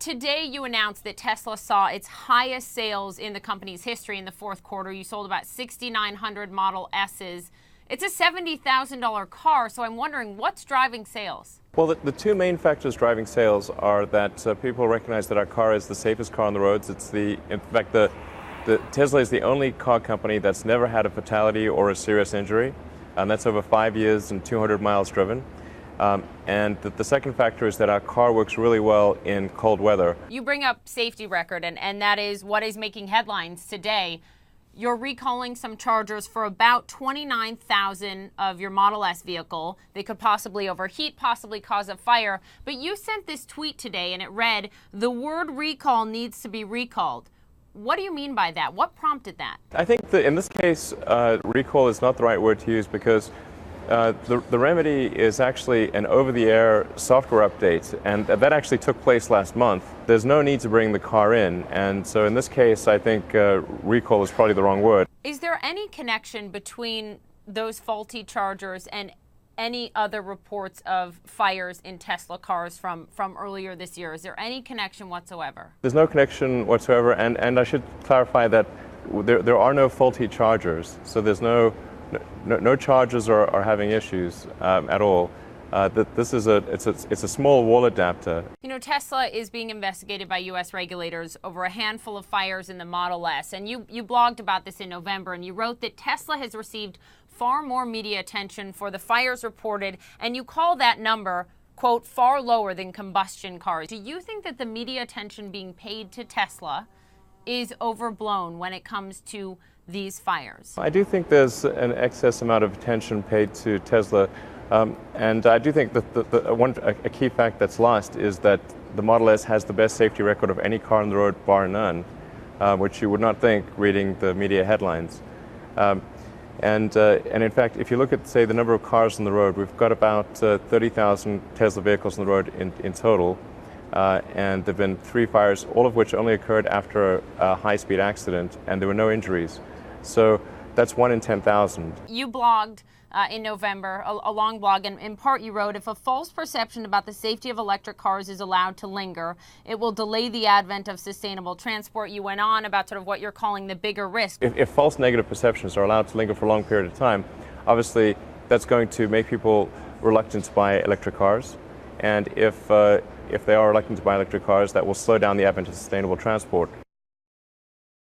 Today you announced that Tesla saw its highest sales in the company's history in the fourth quarter. You sold about 6,900 Model S's. It's a $70,000 car, so I'm wondering what's driving sales? Well, the two main factors driving sales are that people recognize that our car is the safest car on the roads. In fact, the Tesla is the only car company that's never had a fatality or a serious injury, and that's over 5 years and 200 miles driven. And the second factor is that our car works really well in cold weather. You bring up safety record, and that is what is making headlines today. You're recalling some chargers for about 29,000 of your Model S vehicle. They could possibly overheat, possibly cause a fire. But you sent this tweet today, and it read, "The word recall needs to be recalled." What do you mean by that? What prompted that? I think that in this case, recall is not the right word to use because the remedy is actually an over-the-air software update, and that actually took place last month. There's no need to bring the car in, and so in this case, I think recall is probably the wrong word. Is there any connection between those faulty chargers and any other reports of fires in Tesla cars from earlier this year? Is there any connection whatsoever? There's no connection whatsoever, and I should clarify that there are no faulty chargers, so there's no chargers are having issues at all. It's a small wall adapter. You know, Tesla is being investigated by U.S. regulators over a handful of fires in the Model S, and you blogged about this in November, and you wrote that Tesla has received far more media attention for the fires reported, and you call that number, quote, far lower than combustion cars. Do you think that the media attention being paid to Tesla is overblown when it comes to these fires? I do think there's an excess amount of attention paid to Tesla, and I do think that a key fact that's lost is that the Model S has the best safety record of any car on the road, bar none, which you would not think reading the media headlines. And in fact, if you look at, say, the number of cars on the road, we've got about 30,000 Tesla vehicles on the road in total. And there have been 3 fires, all of which only occurred after a high-speed accident, and there were no injuries. So that's 1 in 10,000. You blogged in November, a long blog, and in part you wrote, if a false perception about the safety of electric cars is allowed to linger, it will delay the advent of sustainable transport. You went on about sort of what you're calling the bigger risk. If false negative perceptions are allowed to linger for a long period of time, obviously that's going to make people reluctant to buy electric cars. And if they are reluctant to buy electric cars, that will slow down the advent of sustainable transport.